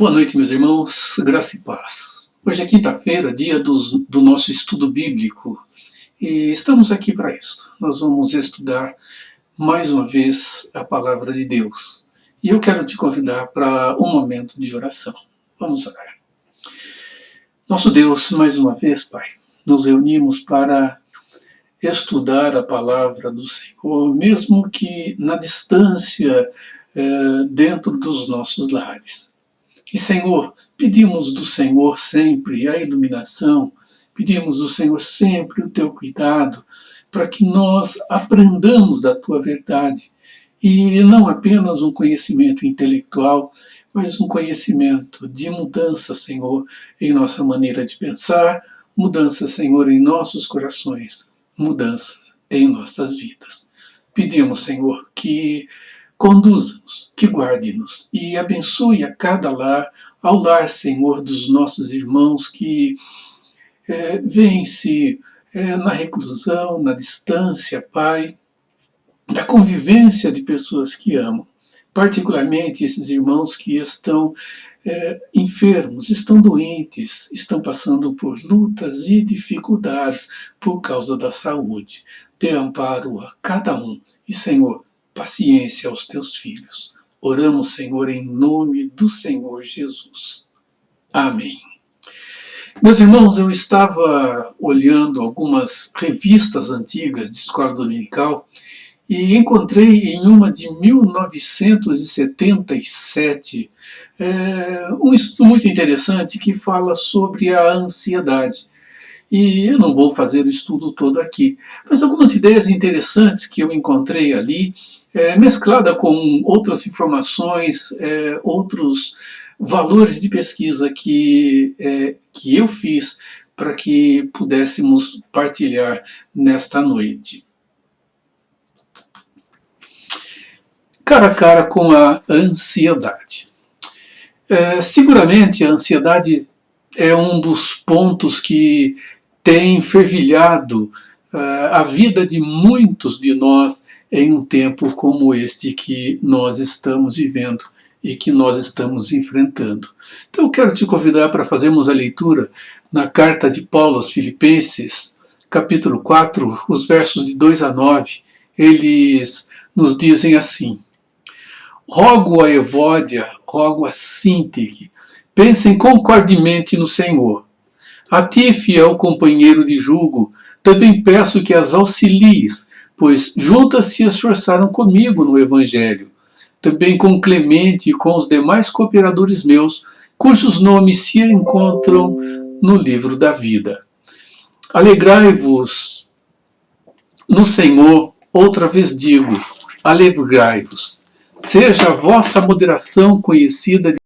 Boa noite, meus irmãos, graça e paz. Hoje é quinta-feira, dia do nosso estudo bíblico, e estamos aqui para isso. Nós vamos estudar mais uma vez a palavra de Deus. E eu quero te convidar para um momento de oração. Vamos orar. Nosso Deus, mais uma vez, Pai, nos reunimos para estudar a palavra do Senhor, mesmo que na distância, dentro dos nossos lares. E, Senhor, pedimos do Senhor sempre a iluminação, pedimos do Senhor sempre o Teu cuidado, para que nós aprendamos da Tua verdade, e não apenas um conhecimento intelectual, mas um conhecimento de mudança, Senhor, em nossa maneira de pensar, mudança, Senhor, em nossos corações, mudança em nossas vidas. Pedimos, Senhor, que conduza-nos, que guarde-nos e abençoe a cada lar, ao lar, Senhor, dos nossos irmãos que vêm-se na reclusão, na distância, Pai, da convivência de pessoas que amam, particularmente esses irmãos que estão enfermos, estão doentes, estão passando por lutas e dificuldades por causa da saúde. Dê amparo a cada um e, Senhor, paciência aos teus filhos. Oramos, Senhor, em nome do Senhor Jesus. Amém. Meus irmãos, eu estava olhando algumas revistas antigas de escola dominical e encontrei em uma de 1977 um estudo muito interessante que fala sobre a ansiedade. E eu não vou fazer o estudo todo aqui, mas algumas ideias interessantes que eu encontrei ali, mesclada com outras informações, outros valores de pesquisa que eu fiz para que pudéssemos partilhar nesta noite. Cara a cara com a ansiedade. Seguramente a ansiedade é um dos pontos que tem fervilhado a vida de muitos de nós em um tempo como este que nós estamos vivendo e que nós estamos enfrentando. Então eu quero te convidar para fazermos a leitura na carta de Paulo aos Filipenses, capítulo 4, os versos de 2 a 9. Eles nos dizem assim: rogo a Evódia, rogo a Síntique, pensem concordemente no Senhor. A ti, fiel companheiro de jugo, também peço que as auxilies, pois juntas se esforçaram comigo no Evangelho. Também com Clemente e com os demais cooperadores meus, cujos nomes se encontram no livro da vida. Alegrai-vos no Senhor, outra vez digo, alegrai-vos. Seja a vossa moderação conhecida de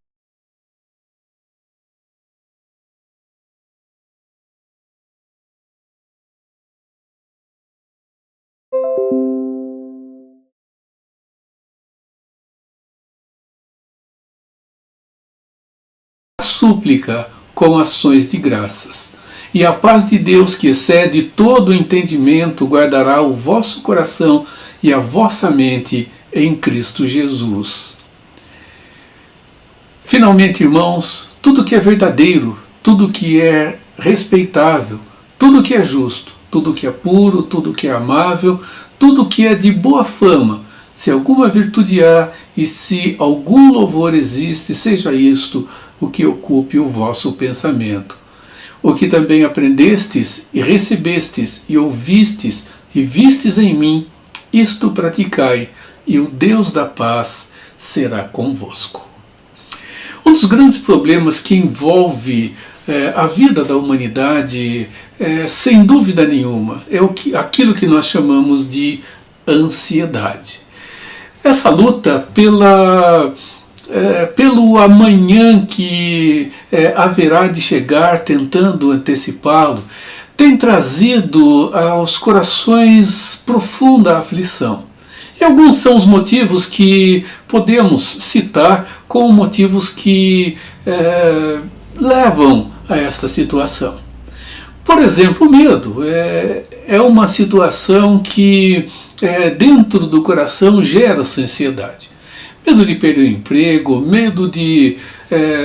súplica com ações de graças. E a paz de Deus, que excede todo o entendimento, guardará o vosso coração e a vossa mente em Cristo Jesus. Finalmente, irmãos, tudo que é verdadeiro, tudo que é respeitável, tudo que é justo, tudo que é puro, tudo que é amável, tudo que é de boa fama, se alguma virtude há e se algum louvor existe, seja isto o que ocupe o vosso pensamento. O que também aprendestes e recebestes e ouvistes e vistes em mim, isto praticai, e o Deus da paz será convosco. Um dos grandes problemas que envolve a vida da humanidade, sem dúvida nenhuma, é aquilo que nós chamamos de ansiedade. Essa luta pelo amanhã que haverá de chegar, tentando antecipá-lo, tem trazido aos corações profunda aflição. E alguns são os motivos que podemos citar como motivos que levam a esta situação. Por exemplo, o medo é uma situação que dentro do coração gera essa ansiedade. Medo de perder o emprego, medo de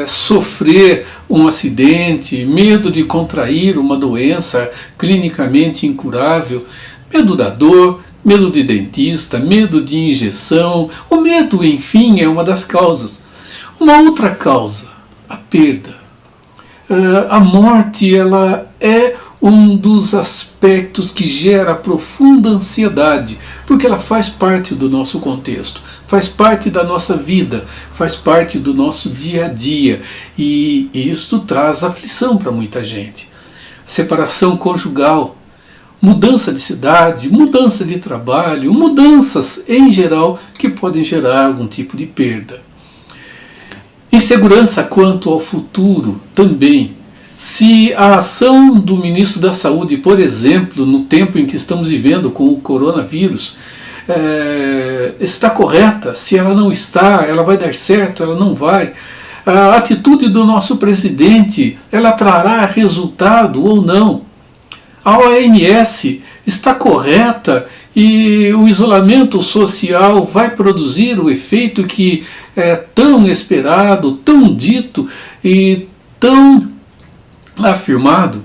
sofrer um acidente, medo de contrair uma doença clinicamente incurável, medo da dor, medo de dentista, medo de injeção. O medo, enfim, é uma das causas. Uma outra causa, a perda. A morte, ela é um dos aspectos que gera profunda ansiedade, porque ela faz parte do nosso contexto, faz parte da nossa vida, faz parte do nosso dia a dia, e isto traz aflição para muita gente. Separação conjugal, mudança de cidade, mudança de trabalho, mudanças em geral que podem gerar algum tipo de perda. Insegurança quanto ao futuro também. Se a ação do ministro da Saúde, por exemplo, no tempo em que estamos vivendo com o coronavírus, está correta, se ela não está, ela vai dar certo, ela não vai. A atitude do nosso presidente, ela trará resultado ou não? A OMS está correta e o isolamento social vai produzir o efeito que é tão esperado, tão dito e tão afirmado?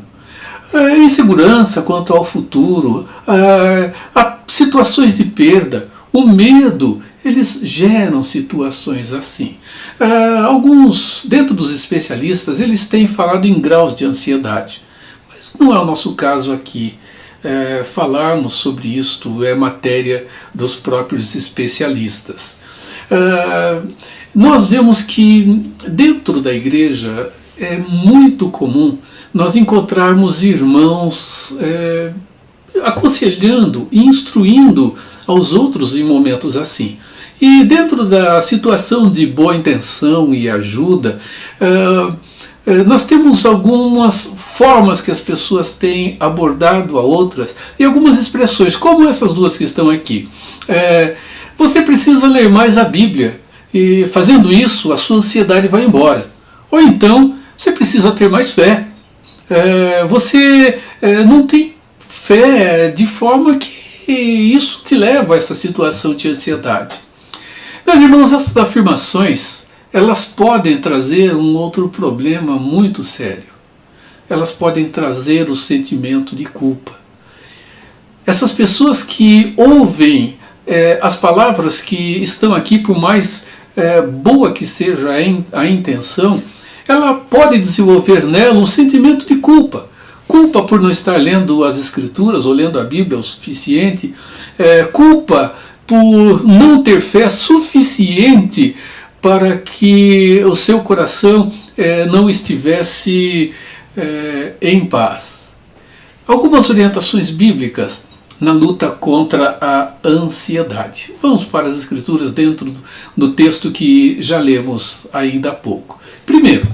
Insegurança quanto ao futuro, situações de perda, o medo, eles geram situações assim. Alguns, dentro dos especialistas, eles têm falado em graus de ansiedade, mas não é o nosso caso aqui. Falarmos sobre isto é matéria dos próprios especialistas. Nós vemos que dentro da igreja é muito comum nós encontrarmos irmãos aconselhando e instruindo aos outros em momentos assim. E dentro da situação de boa intenção e ajuda, nós temos algumas formas que as pessoas têm abordado a outras e algumas expressões, como essas duas que estão aqui. Você precisa ler mais a Bíblia e fazendo isso a sua ansiedade vai embora. Ou então, você precisa ter mais fé. Você não tem fé de forma que isso te leva a essa situação de ansiedade. Meus irmãos, essas afirmações, elas podem trazer um outro problema muito sério. Elas podem trazer o sentimento de culpa. Essas pessoas que ouvem as palavras que estão aqui, por mais boa que seja a intenção, ela pode desenvolver nela um sentimento de culpa. Culpa por não estar lendo as Escrituras ou lendo a Bíblia o suficiente. Culpa por não ter fé suficiente para que o seu coração não estivesse em paz. Algumas orientações bíblicas na luta contra a ansiedade. Vamos para as Escrituras dentro do texto que já lemos ainda há pouco. Primeiro,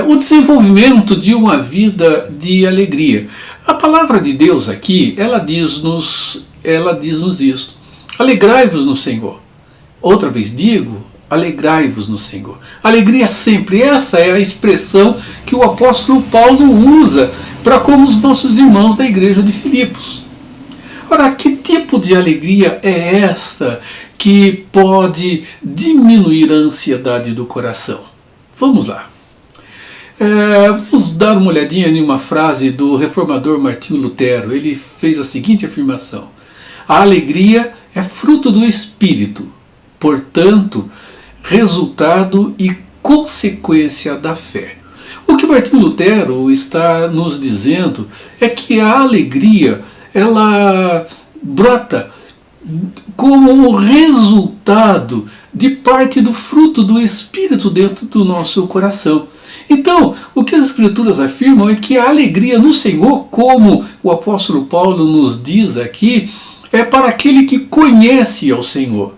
o desenvolvimento de uma vida de alegria. A palavra de Deus aqui, ela diz-nos isto: alegrai-vos no Senhor. Outra vez digo, alegrai-vos no Senhor. Alegria sempre, essa é a expressão que o apóstolo Paulo usa para com os nossos irmãos da igreja de Filipos. Ora, que tipo de alegria é esta que pode diminuir a ansiedade do coração? Vamos lá. Vamos dar uma olhadinha em uma frase do reformador Martinho Lutero. Ele fez a seguinte afirmação: a alegria é fruto do Espírito, portanto, resultado e consequência da fé. O que Martinho Lutero está nos dizendo é que a alegria, ela brota como um resultado de parte do fruto do Espírito dentro do nosso coração. Então, o que as Escrituras afirmam é que a alegria no Senhor, como o apóstolo Paulo nos diz aqui, é para aquele que conhece ao Senhor,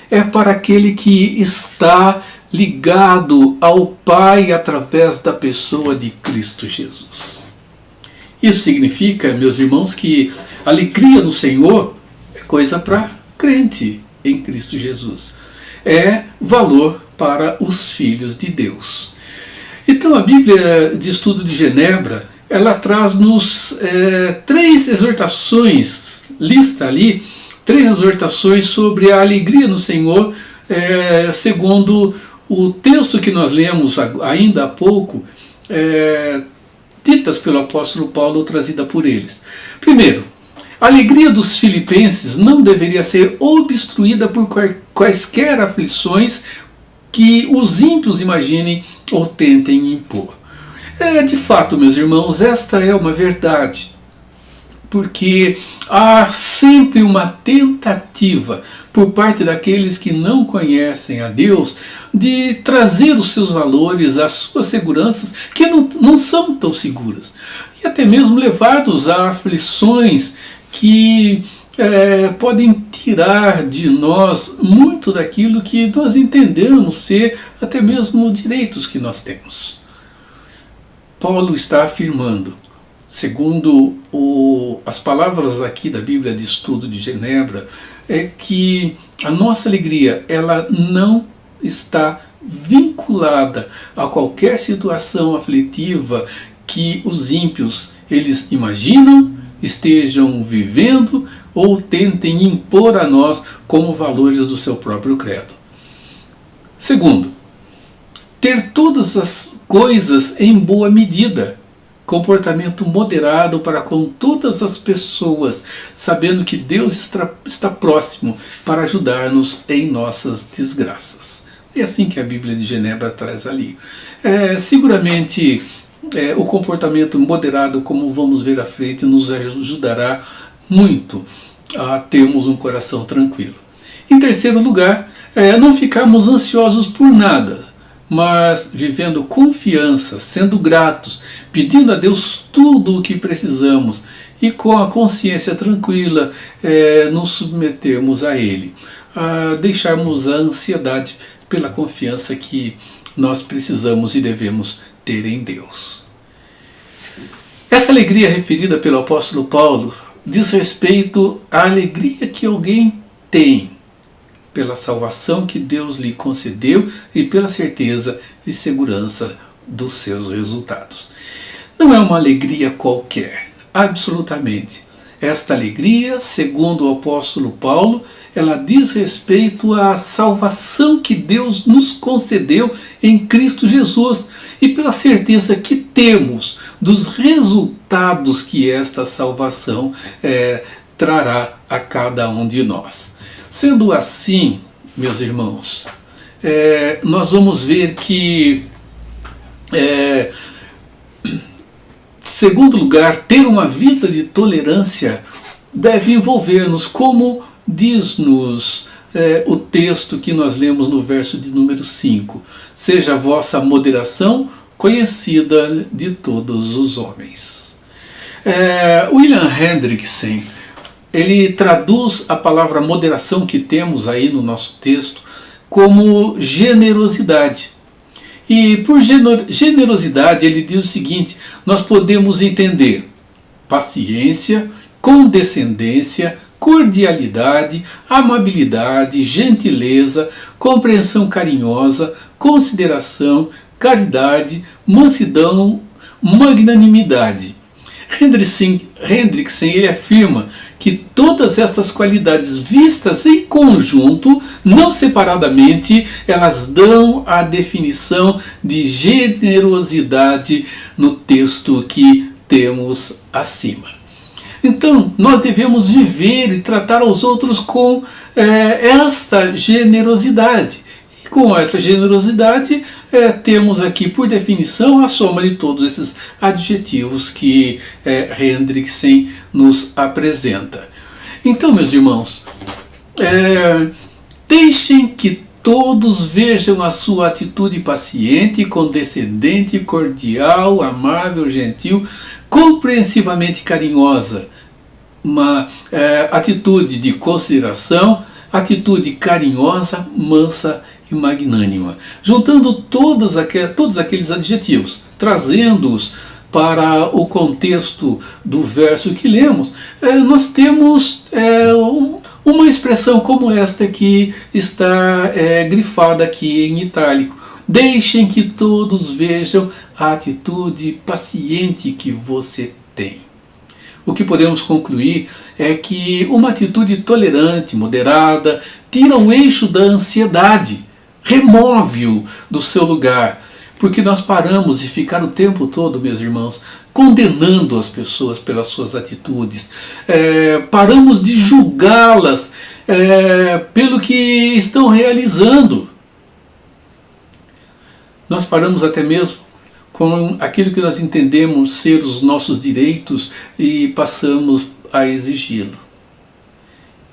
é para aquele que está ligado ao Pai através da pessoa de Cristo Jesus. Isso significa, meus irmãos, que alegria no Senhor é coisa para crente em Cristo Jesus. É valor para os filhos de Deus. Então a Bíblia de Estudo de Genebra, ela traz-nos 3 exortações, lista ali, 3 exortações sobre a alegria no Senhor, segundo o texto que nós lemos ainda há pouco, ditas pelo apóstolo Paulo, trazida por eles. Primeiro, a alegria dos filipenses não deveria ser obstruída por quaisquer aflições que os ímpios imaginem ou tentem impor. De fato, meus irmãos, esta é uma verdade, porque há sempre uma tentativa por parte daqueles que não conhecem a Deus de trazer os seus valores, as suas seguranças, que não são tão seguras, e até mesmo levados a aflições que podem tirar de nós muito daquilo que nós entendemos ser até mesmo direitos que nós temos. Paulo está afirmando, segundo as palavras aqui da Bíblia de Estudo de Genebra, é que a nossa alegria ela não está vinculada a qualquer situação aflitiva que os ímpios eles imaginam, estejam vivendo ou tentem impor a nós como valores do seu próprio credo. Segundo, ter todas as coisas em boa medida, comportamento moderado para com todas as pessoas, sabendo que Deus está próximo para ajudar-nos em nossas desgraças. É assim que a Bíblia de Genebra traz ali. Seguramente o comportamento moderado, como vamos ver à frente, nos ajudará muito a termos um coração tranquilo. Em terceiro lugar, não ficarmos ansiosos por nada, mas vivendo confiança, sendo gratos, pedindo a Deus tudo o que precisamos e com a consciência tranquila nos submetermos a Ele, a deixarmos a ansiedade pela confiança que nós precisamos e devemos ter em Deus. Essa alegria referida pelo apóstolo Paulo diz respeito à alegria que alguém tem pela salvação que Deus lhe concedeu e pela certeza e segurança dos seus resultados. Não é uma alegria qualquer, absolutamente. Esta alegria, segundo o apóstolo Paulo, ela diz respeito à salvação que Deus nos concedeu em Cristo Jesus e pela certeza que temos dos resultados que esta salvação trará a cada um de nós. Sendo assim, meus irmãos, nós vamos ver que, segundo lugar, ter uma vida de tolerância deve envolver-nos, como diz-nos o texto que nós lemos no verso de número 5. Seja a vossa moderação conhecida de todos os homens. William Hendrickson, ele traduz a palavra moderação que temos aí no nosso texto como generosidade. E por generosidade ele diz o seguinte: nós podemos entender paciência, condescendência, cordialidade, amabilidade, gentileza, compreensão carinhosa, consideração, caridade, mansidão, magnanimidade. Hendrickson ele afirma que todas estas qualidades vistas em conjunto, não separadamente, elas dão a definição de generosidade no texto que temos acima. Então, nós devemos viver e tratar aos outros com esta generosidade. E com essa generosidade, temos aqui, por definição, a soma de todos esses adjetivos que Hendrickson nos apresenta. Então, meus irmãos, deixem que todos vejam a sua atitude paciente, condescendente, cordial, amável, gentil, compreensivamente carinhosa, uma atitude de consideração, atitude carinhosa, mansa e magnânima, juntando todos aqueles adjetivos, trazendo-os para o contexto do verso que lemos, nós temos uma expressão como esta que está grifada aqui em itálico. Deixem que todos vejam a atitude paciente que você tem. O que podemos concluir é que uma atitude tolerante, moderada, tira o eixo da ansiedade, remove-o do seu lugar, porque nós paramos de ficar o tempo todo, meus irmãos, condenando as pessoas pelas suas atitudes, paramos de julgá-las pelo que estão realizando. Nós paramos até mesmo com aquilo que nós entendemos ser os nossos direitos e passamos a exigi-lo.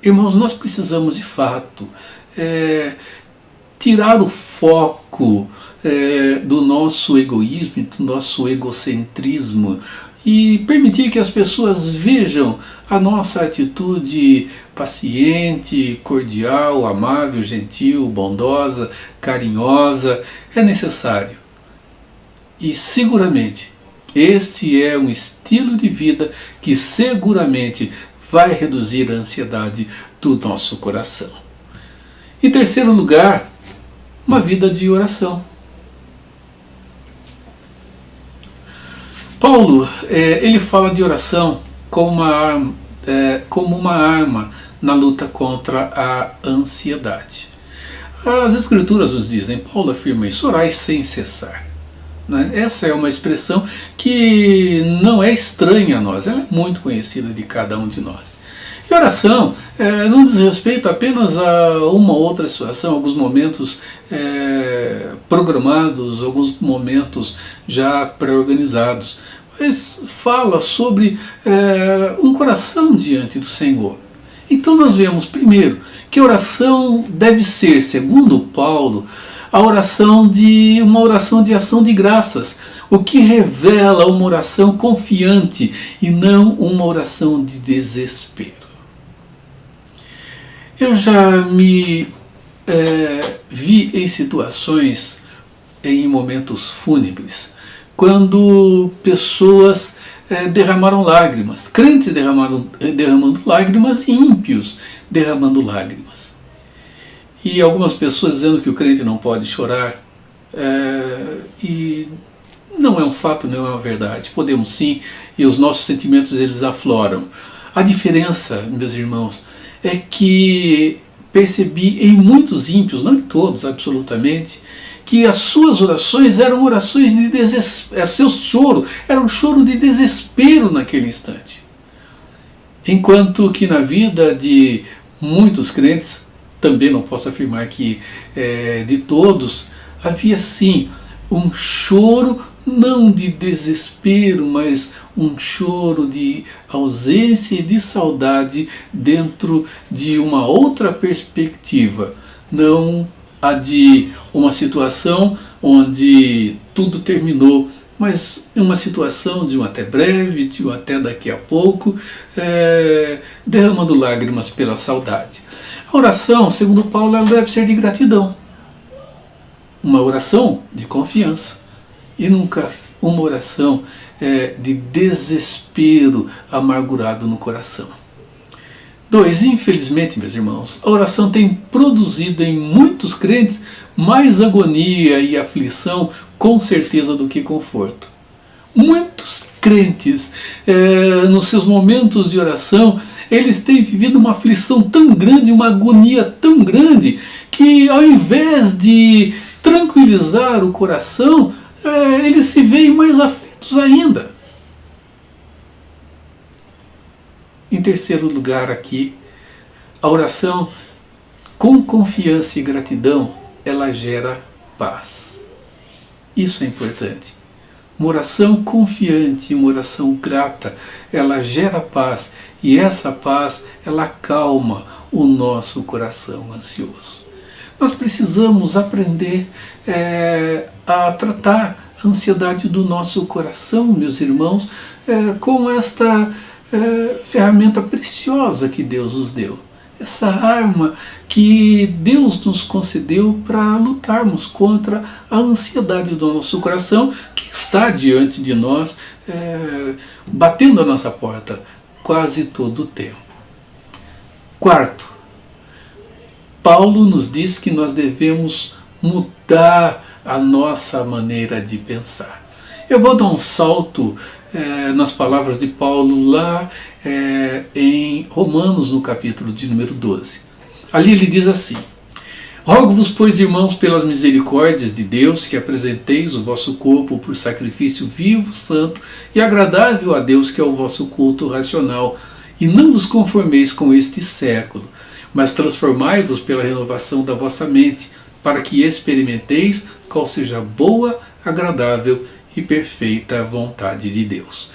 Irmãos, nós precisamos de fato tirar o foco do nosso egoísmo, do nosso egocentrismo e permitir que as pessoas vejam a nossa atitude paciente, cordial, amável, gentil, bondosa, carinhosa. É necessário. E seguramente, este é um estilo de vida que seguramente vai reduzir a ansiedade do nosso coração. Em terceiro lugar, uma vida de oração. Paulo, ele fala de oração como uma arma na luta contra a ansiedade. As Escrituras nos dizem, Paulo afirma isso, orai sem cessar. Essa é uma expressão que não é estranha a nós, ela é muito conhecida de cada um de nós. E oração não diz respeito apenas a uma outra situação, alguns momentos programados, alguns momentos já pré-organizados, mas fala sobre um coração diante do Senhor. Então nós vemos primeiro que a oração deve ser, segundo Paulo, uma oração de ação de graças, o que revela uma oração confiante e não uma oração de desespero. Eu já me vi em situações, em momentos fúnebres, quando pessoas derramaram lágrimas, crentes derramando lágrimas e ímpios derramando lágrimas. E algumas pessoas dizendo que o crente não pode chorar, e não é um fato, não é uma verdade. Podemos sim, e os nossos sentimentos eles afloram. A diferença, meus irmãos, é que percebi em muitos ímpios, não em todos absolutamente, que as suas orações eram orações de desespero, seu choro era um choro de desespero naquele instante. Enquanto que na vida de muitos crentes, também não posso afirmar que de todos, havia sim um choro não de desespero, mas um choro de ausência e de saudade dentro de uma outra perspectiva, não a de uma situação onde tudo terminou, mas uma situação de um até breve, de um até daqui a pouco, derramando lágrimas pela saudade. A oração, segundo Paulo, ela deve ser de gratidão, uma oração de confiança, e nunca uma oração de desespero amargurado no coração. 2. Infelizmente, meus irmãos, a oração tem produzido em muitos crentes mais agonia e aflição, com certeza, do que conforto. Muitos crentes, nos seus momentos de oração, eles têm vivido uma aflição tão grande, uma agonia tão grande, que ao invés de tranquilizar o coração, eles se veem mais aflitos ainda. Em terceiro lugar aqui, a oração com confiança e gratidão, ela gera paz. Isso é importante. Uma oração confiante, uma oração grata, ela gera paz, e essa paz, ela acalma o nosso coração ansioso. Nós precisamos aprender a tratar a ansiedade do nosso coração, meus irmãos, com esta ferramenta preciosa que Deus nos deu. Essa arma que Deus nos concedeu para lutarmos contra a ansiedade do nosso coração, que está diante de nós, batendo a nossa porta quase todo o tempo. Quarto, Paulo nos diz que nós devemos mudar a nossa maneira de pensar. Eu vou dar um salto nas palavras de Paulo lá em Romanos, no capítulo de número 12. Ali ele diz assim: Rogo-vos, pois, irmãos, pelas misericórdias de Deus, que apresenteis o vosso corpo por sacrifício vivo, santo e agradável a Deus, que é o vosso culto racional, e não vos conformeis com este século, mas transformai-vos pela renovação da vossa mente, para que experimenteis qual seja a boa, agradável e perfeita vontade de Deus.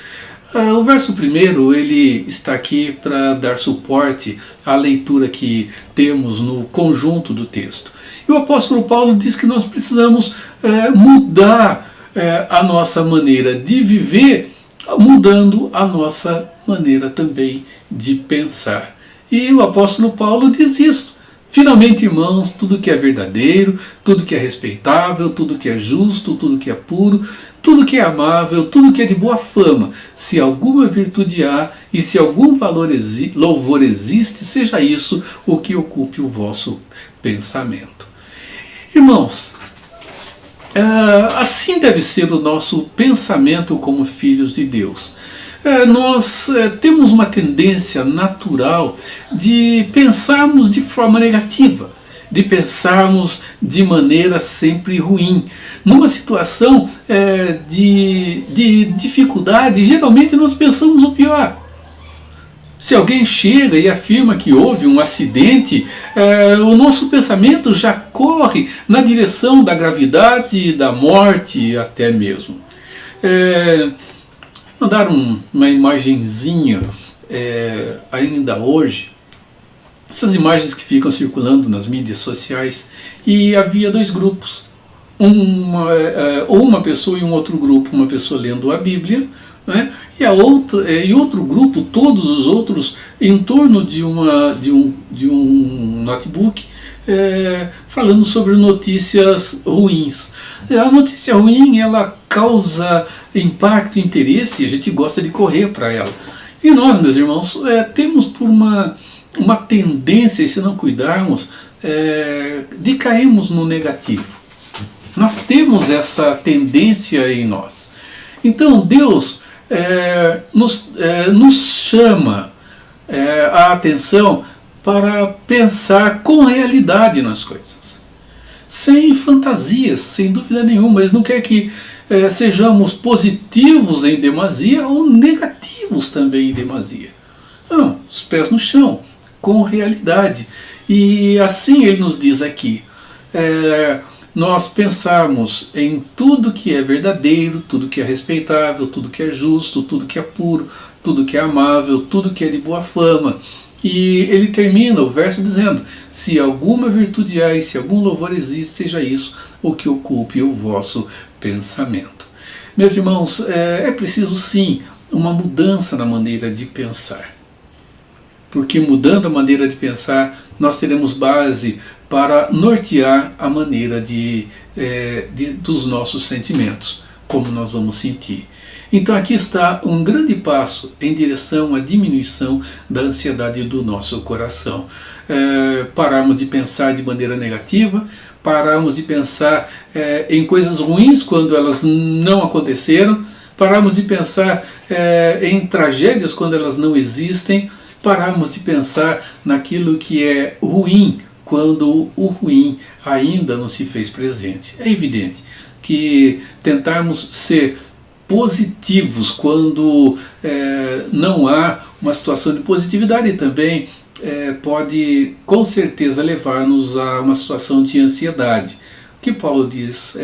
O verso primeiro, ele está aqui para dar suporte à leitura que temos no conjunto do texto. E o apóstolo Paulo diz que nós precisamos mudar a nossa maneira de viver, mudando a nossa maneira também de pensar. E o apóstolo Paulo diz isso. Finalmente, irmãos, tudo que é verdadeiro, tudo que é respeitável, tudo que é justo, tudo que é puro, tudo que é amável, tudo que é de boa fama, se alguma virtude há e se algum louvor existe, seja isso o que ocupe o vosso pensamento. Irmãos, assim deve ser o nosso pensamento como filhos de Deus. Nós temos uma tendência natural de pensarmos de forma negativa, de pensarmos de maneira sempre ruim. Numa situação de dificuldade, geralmente nós pensamos o pior. Se alguém chega e afirma que houve um acidente, o nosso pensamento já corre na direção da gravidade, da morte até mesmo. Mandaram uma imagenzinha ainda hoje, essas imagens que ficam circulando nas mídias sociais, e havia dois grupos, uma pessoa e um outro grupo, uma pessoa lendo a Bíblia, né, e outro grupo, todos os outros, em torno de um notebook, falando sobre notícias ruins. A notícia ruim, ela causa impacto, interesse, e a gente gosta de correr para ela. E nós, meus irmãos, temos por uma tendência, e se não cuidarmos, de cairmos no negativo. Nós temos essa tendência em nós. Então Deus nos chama a atenção para pensar com realidade nas coisas. Sem fantasias, sem dúvida nenhuma. Mas não quer que sejamos positivos em demasia ou negativos também em demasia. Não, os pés no chão, com realidade. E assim ele nos diz aqui, nós pensarmos em tudo que é verdadeiro, tudo que é respeitável, tudo que é justo, tudo que é puro, tudo que é amável, tudo que é de boa fama. E ele termina o verso dizendo, se alguma virtude há e se algum louvor existe, seja isso o que ocupe o vosso pensamento. Meus irmãos, é preciso sim uma mudança na maneira de pensar. Porque mudando a maneira de pensar, nós teremos base para nortear a maneira dos nossos sentimentos, como nós vamos sentir. Então aqui está um grande passo em direção à diminuição da ansiedade do nosso coração. Pararmos de pensar de maneira negativa, pararmos de pensar em coisas ruins quando elas não aconteceram, pararmos de pensar em tragédias quando elas não existem, pararmos de pensar naquilo que é ruim quando o ruim ainda não se fez presente. É evidente que tentarmos ser positivos quando não há uma situação de positividade também pode com certeza levar-nos a uma situação de ansiedade. O que Paulo diz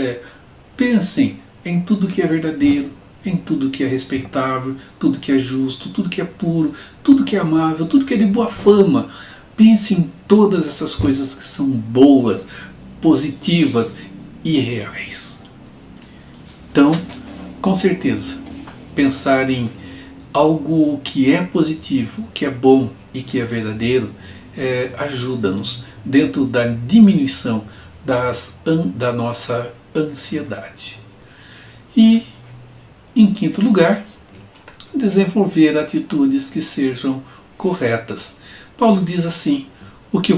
pensem em tudo que é verdadeiro, em tudo que é respeitável, tudo que é justo, tudo que é puro, tudo que é amável, tudo que é de boa fama. Pense em todas essas coisas que são boas, positivas e reais. Então, com certeza, pensar em algo que é positivo, que é bom e que é verdadeiro, ajuda-nos dentro da diminuição da nossa ansiedade. E, em quinto lugar, desenvolver atitudes que sejam corretas. Paulo diz assim, o que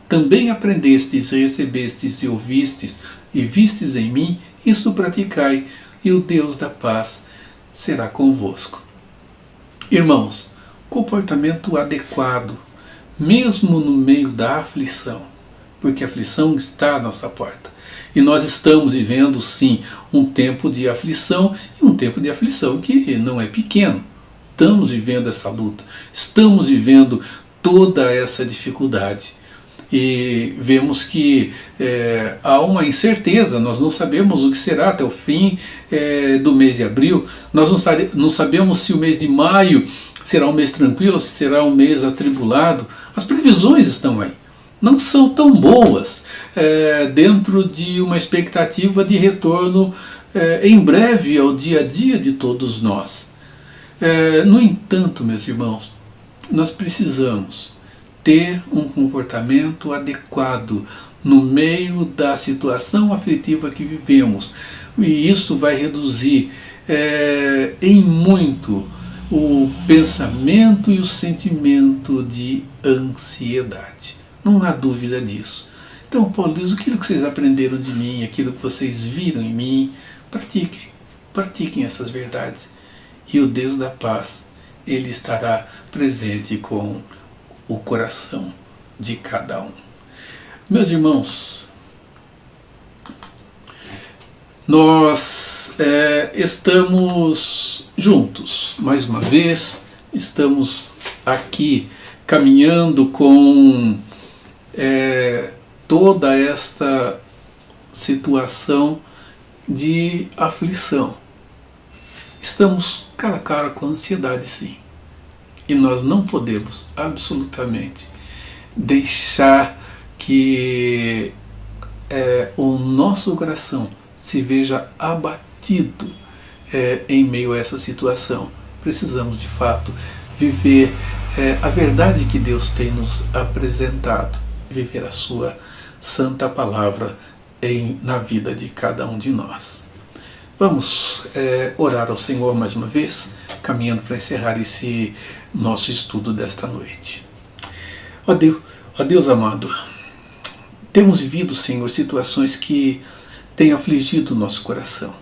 também aprendestes, recebestes e ouvistes e vistes em mim, isso praticai, e o Deus da paz será convosco. Irmãos, comportamento adequado, mesmo no meio da aflição, porque a aflição está à nossa porta. E nós estamos vivendo, sim, um tempo de aflição, e um tempo de aflição que não é pequeno. Estamos vivendo essa luta, estamos vivendo toda essa dificuldade. E vemos que há uma incerteza, nós não sabemos o que será até o fim do mês de abril, nós não sabemos se o mês de maio será um mês tranquilo, se será um mês atribulado. As previsões estão aí, não são tão boas dentro de uma expectativa de retorno em breve ao dia a dia de todos nós. No entanto, meus irmãos, nós precisamos ter um comportamento adequado no meio da situação aflitiva que vivemos. E isso vai reduzir em muito o pensamento e o sentimento de ansiedade. Não há dúvida disso. Então, Paulo diz, aquilo que vocês aprenderam de mim, aquilo que vocês viram em mim, pratiquem essas verdades. E o Deus da paz, Ele estará presente com o coração de cada um. Meus irmãos, nós estamos juntos, mais uma vez, estamos aqui caminhando com toda esta situação de aflição. Estamos cara a cara com a ansiedade, sim. E nós não podemos absolutamente deixar que o nosso coração se veja abatido em meio a essa situação. Precisamos, de fato, viver a verdade que Deus tem nos apresentado, viver a sua santa palavra na vida de cada um de nós. Vamos orar ao Senhor mais uma vez, caminhando para encerrar esse nosso estudo desta noite. Ó Deus amado, temos vivido, Senhor, situações que têm afligido o nosso coração,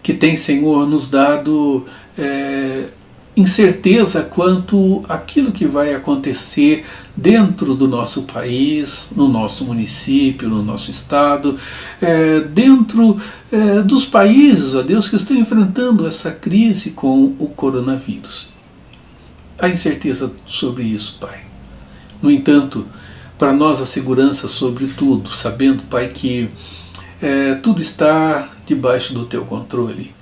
que têm, Senhor, nos dado incerteza quanto àquilo que vai acontecer dentro do nosso país, no nosso município, no nosso estado, dentro dos países, ó Deus, que estão enfrentando essa crise com o coronavírus. Há incerteza sobre isso, Pai. No entanto, para nós a segurança sobre tudo, sabendo, Pai, que tudo está debaixo do Teu controle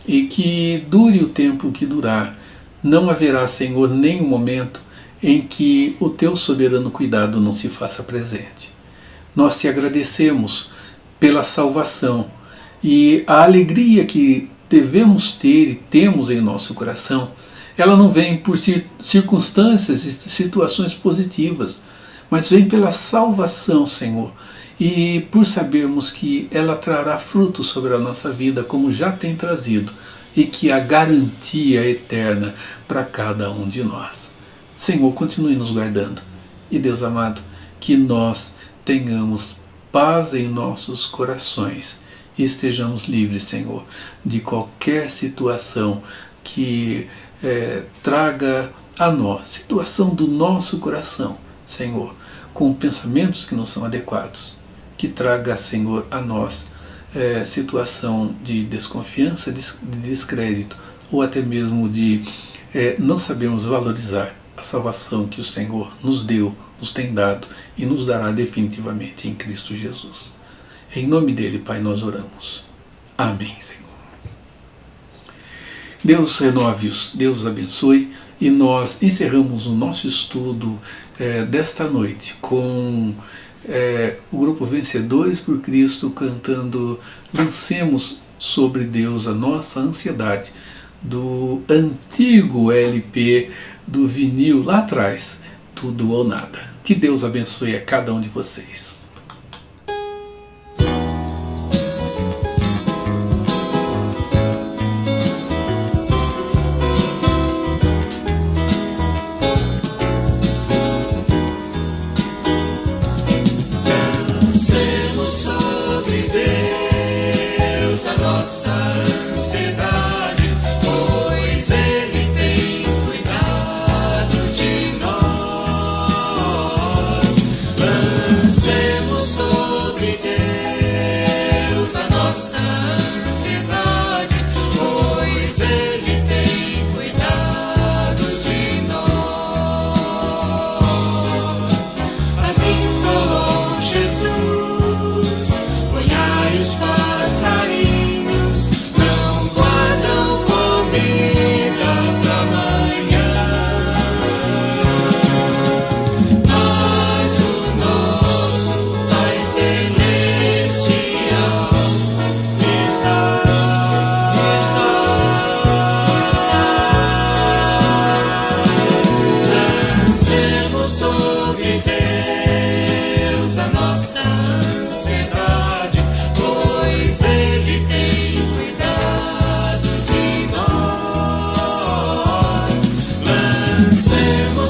e que dure o tempo que durar, não haverá, Senhor, nenhum momento em que o Teu soberano cuidado não se faça presente. Nós te agradecemos pela salvação e a alegria que devemos ter e temos em nosso coração, ela não vem por circunstâncias e situações positivas, mas vem pela salvação, Senhor, e por sabermos que ela trará frutos sobre a nossa vida, como já tem trazido, e que há garantia eterna para cada um de nós. Senhor, continue nos guardando. E Deus amado, que nós tenhamos paz em nossos corações e estejamos livres, Senhor, de qualquer situação que traga a nós, situação do nosso coração, Senhor, com pensamentos que não são adequados, que traga, Senhor, a nós situação de desconfiança, de descrédito, ou até mesmo de não sabermos valorizar a salvação que o Senhor nos deu, nos tem dado e nos dará definitivamente em Cristo Jesus. Em nome dele, Pai, nós oramos. Amém, Senhor. Deus renove-os, Deus abençoe, e nós encerramos o nosso estudo desta noite com o grupo Vencedores por Cristo cantando Lancemos sobre Deus a Nossa Ansiedade, do antigo LP do vinil lá atrás, Tudo ou Nada. Que Deus abençoe a cada um de vocês. Nossa ansiedade, pois Ele tem cuidado de nós. Lancemos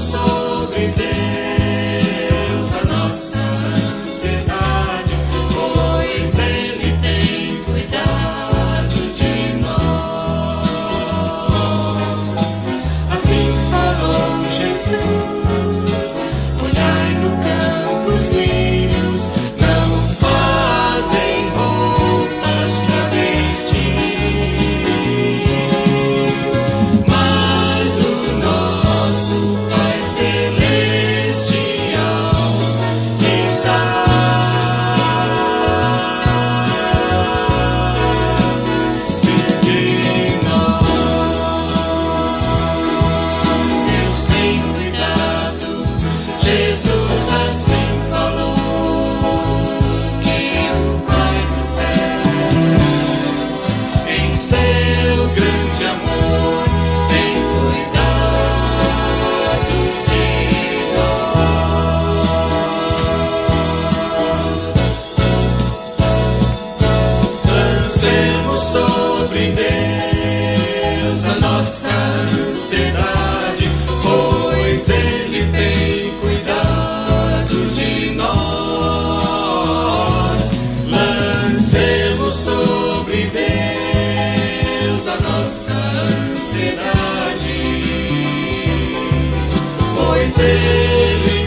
sobre Deus a nossa ansiedade, pois Ele tem cuidado de nós. Assim falou Jesus: olhai no campo os lírios, não fazem roupas para vestir, mas o nosso Pai Celestial está sempre de nós. Deus tem cuidado, Jesus assim falou, que o Pai do céu, em seu grande amor, tem cuidado de nós. Lancemos sobre Deus a nossa ansiedade, pois Ele tem cuidado de nós. Lancemos sobre Deus a nossa ansiedade, pois Ele